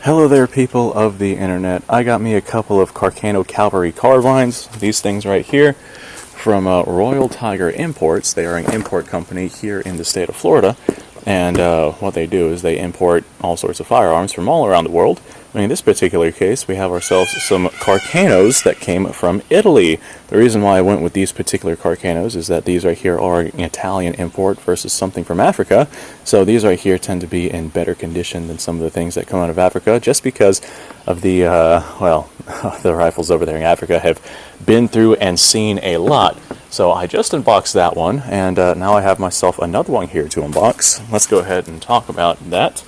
Hello there, people of the internet. I got me a couple of Carcano Cavalry carbines. These things right here from Royal Tiger Imports. They are an import company here in the state of Florida, and what they do is they import all sorts of firearms from all around the world. In this particular case, we have ourselves some Carcanos that came from Italy. The reason why I went with these particular Carcanos is that these right here are an Italian import versus something from Africa. So these right here tend to be in better condition than some of the things that come out of Africa, just because of the, the rifles over there in Africa have been through and seen a lot. So I just unboxed that one, and now I have myself another one here to unbox. Let's go ahead and talk about that.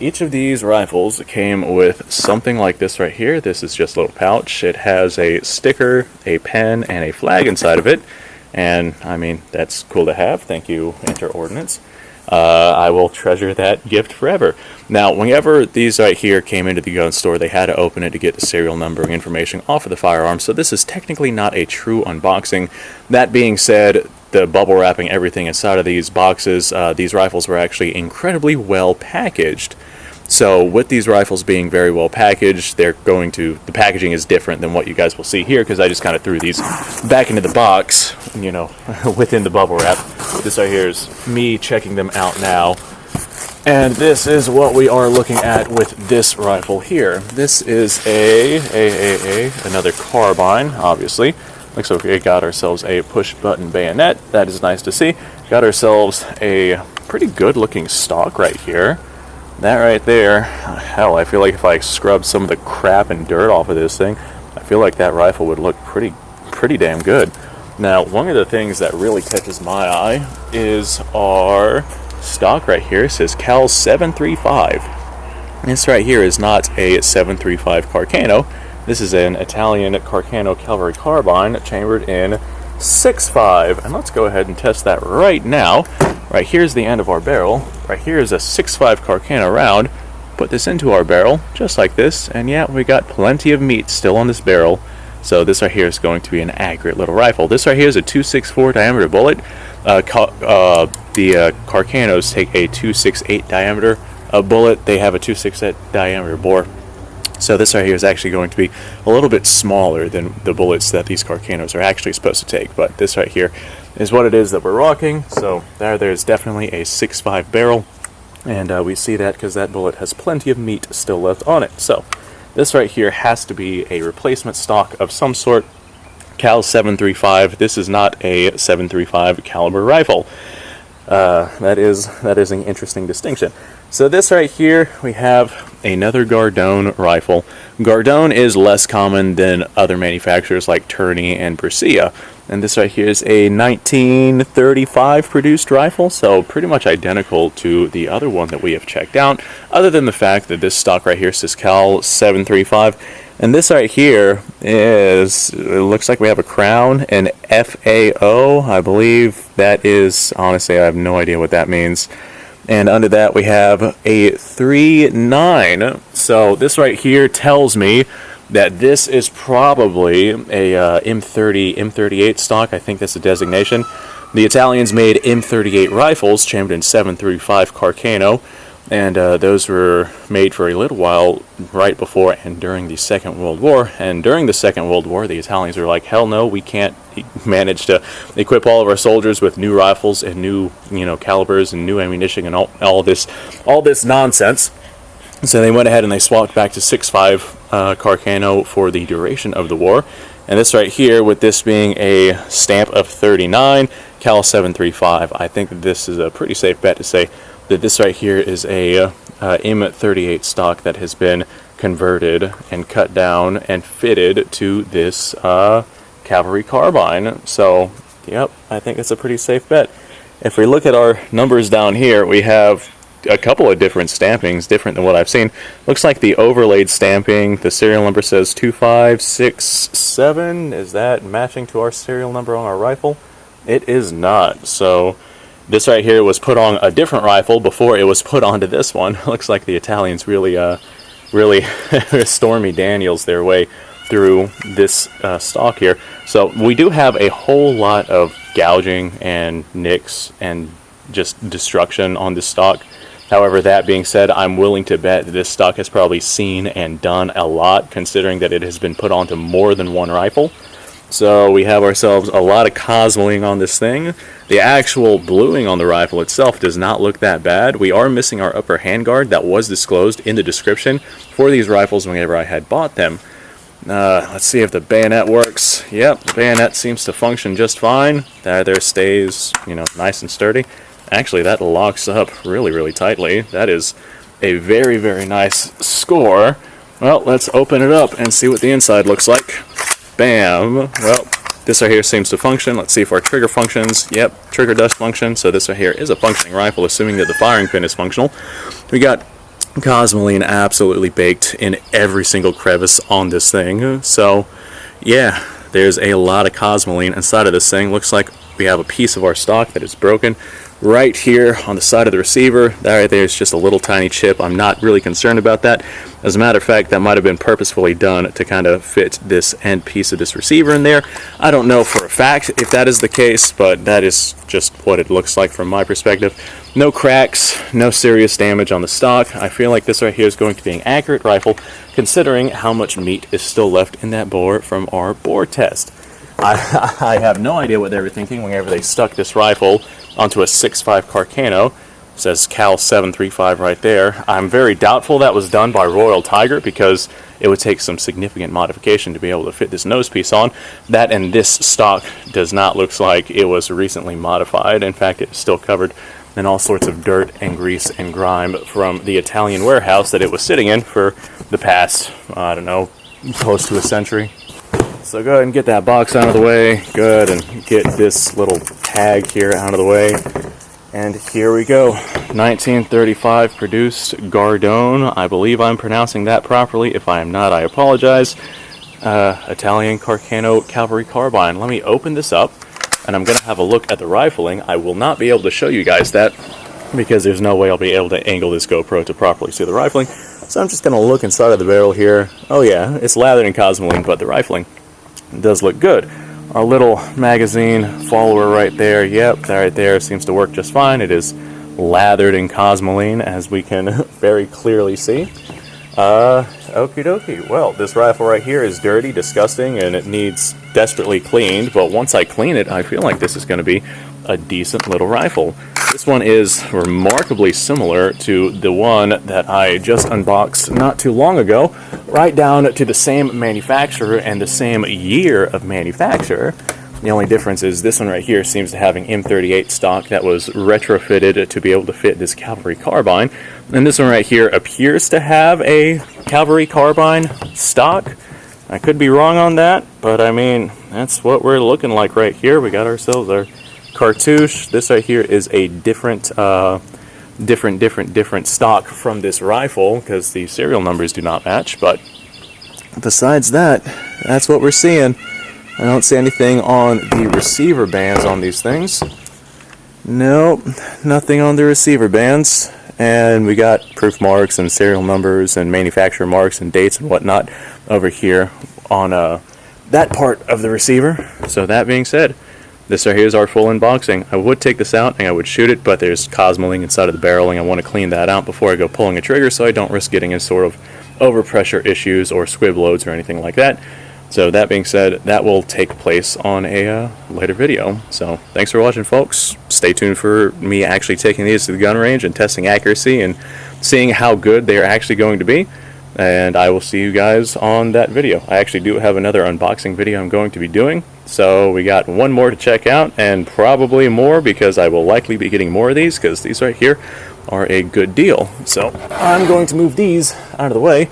Each of these rifles came with something like this right here. This is just a little pouch. It has a sticker, a pen, and a flag inside of it. And, I mean, that's cool to have. Thank you, Enter Ordnance. I will treasure that gift forever. Now, whenever these right here came into the gun store, they had to open it to get the serial numbering information off of the firearm. So this is technically not a true unboxing. That being said, the bubble wrapping everything inside of these boxes, these rifles were actually incredibly well packaged. So with these rifles being very well packaged, the packaging is different than what you guys will see here, because I just kind of threw these back into the box, you know, within the bubble wrap. This right here is me checking them out now. And this is what we are looking at with this rifle here. This is another carbine, obviously. Looks like we got ourselves a push-button bayonet. That is nice to see. Got ourselves a pretty good-looking stock right here. That right there, hell, I feel like if I scrubbed some of the crap and dirt off of this thing, I feel like that rifle would look pretty damn good. Now, one of the things that really catches my eye is our stock right here. It says Cal 735. This right here is not a 735 Carcano. This is an Italian Carcano Cavalry carbine chambered in 6.5. And let's go ahead and test that right now. Right here's the end of our barrel. Right here is a 6.5 Carcano round. Put this into our barrel, just like this, and yeah, we got plenty of meat still on this barrel. So this right here is going to be an accurate little rifle. This right here is a 2.64 diameter bullet. The Carcanos take a 2.68 diameter bullet. They have a 2.68 diameter bore. So this right here is actually going to be a little bit smaller than the bullets that these Carcanos are actually supposed to take. But this right here is what it is that we're rocking. So there's definitely a 6.5 barrel. And we see that because that bullet has plenty of meat still left on it. So this right here has to be a replacement stock of some sort. Cal 735. This is not a 735 caliber rifle. That is an interesting distinction. So this right here, we have another Gardone rifle. Gardone is less common than other manufacturers like Tourney and Bercia. And this right here is a 1935 produced rifle, so pretty much identical to the other one that we have checked out, other than the fact that this stock right here says Cal 735. And this right here it looks like we have a crown, an FAO, I believe that is, honestly, I have no idea what that means. And under that we have a 3.9. So this right here tells me that this is probably a M38 stock. I think that's the designation. The Italians made M38 rifles chambered in 7.35 Carcano. And those were made for a little while right before and during the Second World War. And during the Second World War, the Italians were like, hell no, we can't manage to equip all of our soldiers with new rifles and new, calibers and new ammunition and all this nonsense. So they went ahead and they swapped back to 6.5 Carcano for the duration of the war. And this right here, with this being a stamp of 39, Cal 735, I think that this is a pretty safe bet to say that this right here is a M38 stock that has been converted and cut down and fitted to this Cavalry carbine. So, yep, I think it's a pretty safe bet. If we look at our numbers down here, we have a couple of different stampings, different than what I've seen. Looks like the overlaid stamping, the serial number says 2567. Is that matching to our serial number on our rifle? It is not. So this right here was put on a different rifle before it was put onto this one. Looks like the Italians really Stormy Daniels their way through this stock here. So we do have a whole lot of gouging and nicks and just destruction on this stock. However, that being said, I'm willing to bet that this stock has probably seen and done a lot, considering that it has been put onto more than one rifle. So we have ourselves a lot of cosmoling on this thing. The actual bluing on the rifle itself does not look that bad. We are missing our upper handguard that was disclosed in the description for these rifles whenever I had bought them. Let's see if the bayonet works. Yep, the bayonet seems to function just fine. That there stays, nice and sturdy. Actually, that locks up really tightly. That is a very nice score. Well, let's open it up and see what the inside looks like. Bam. Well, this right here seems to function. Let's see if our trigger functions. Yep, trigger does function. So this right here is a functioning rifle, assuming that the firing pin is functional. We got cosmoline absolutely baked in every single crevice on this thing. So, yeah, there's a lot of cosmoline inside of this thing. Looks like we have a piece of our stock that is broken right here on the side of the receiver. That right there is just a little tiny chip. I'm not really concerned about that. As a matter of fact, that might have been purposefully done to kind of fit this end piece of this receiver in there. I don't know for a fact if that is the case, but that is just what it looks like from my perspective. No cracks, no serious damage on the stock. I feel like this right here is going to be an accurate rifle, considering how much meat is still left in that bore from our bore test. I have no idea what they were thinking whenever they stuck this rifle onto a 6.5 Carcano. It says Cal 735 right there. I'm very doubtful that was done by Royal Tiger, because it would take some significant modification to be able to fit this nose piece on. That and this stock does not look like it was recently modified. In fact, it's still covered in all sorts of dirt and grease and grime from the Italian warehouse that it was sitting in for the past, I don't know, close to a century. So go ahead and get that box out of the way. Good, and get this little tag here out of the way. And here we go. 1935 produced Gardone. I believe I'm pronouncing that properly. If I am not, I apologize. Italian Carcano Cavalry Carbine. Let me open this up, and I'm going to have a look at the rifling. I will not be able to show you guys that, because there's no way I'll be able to angle this GoPro to properly see the rifling. So I'm just going to look inside of the barrel here. Oh yeah, it's lathered in cosmoline, but the rifling does look good. Our little magazine follower right there, yep, that right there seems to work just fine. It is lathered in cosmoline, as we can very clearly see. Okie dokie. Well, this rifle right here is dirty, disgusting, and it needs desperately cleaned, but once I clean it, I feel like this is going to be a decent little rifle. This one is remarkably similar to the one that I just unboxed not too long ago, right down to the same manufacturer and the same year of manufacture. The only difference is this one right here seems to have an M38 stock that was retrofitted to be able to fit this Cavalry Carbine, and this one right here appears to have a Cavalry Carbine stock. I could be wrong on that, but I mean, that's what we're looking like right here. We got ourselves our cartouche. This right here is a different stock from this rifle, because the serial numbers do not match, but besides that, that's what we're seeing. I don't see anything on the receiver bands on these things. Nope, nothing on the receiver bands. And we got proof marks and serial numbers and manufacturer marks and dates and whatnot over here on that part of the receiver. So that being said, this right here is our full unboxing. I would take this out and I would shoot it, but there's cosmoline inside of the barreling. I want to clean that out before I go pulling a trigger, so I don't risk getting any sort of overpressure issues or squib loads or anything like that. So that being said, that will take place on a later video. So thanks for watching, folks. Stay tuned for me actually taking these to the gun range and testing accuracy and seeing how good they are actually going to be. And I will see you guys on that video. I actually do have another unboxing video I'm going to be doing. So we got one more to check out, and probably more, because I will likely be getting more of these, because these right here are a good deal. So I'm going to move these out of the way.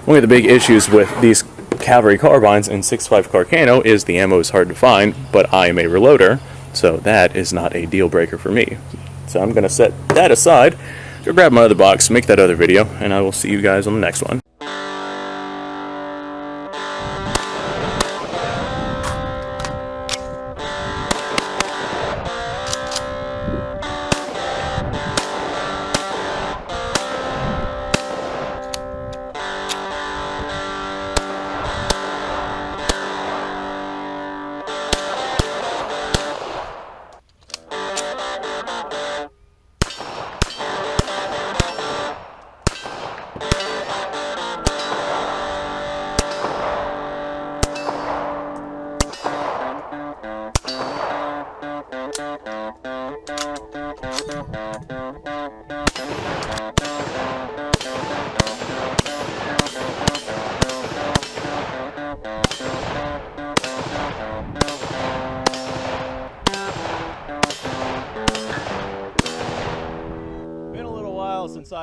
One of the big issues with these Cavalry Carbines in 6.5 Carcano is the ammo is hard to find, but I am a reloader, so that is not a deal breaker for me. So I'm going to set that aside, go grab my other box, make that other video, and I will see you guys on the next one.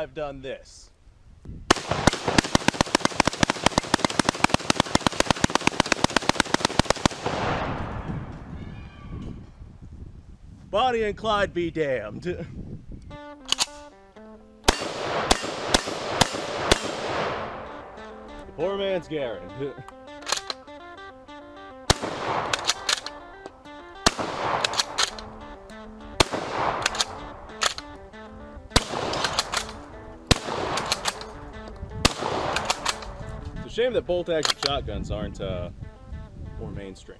have done this. Bonnie and Clyde be damned. The poor man's Garen. It's a shame that bolt-action shotguns aren't more mainstream.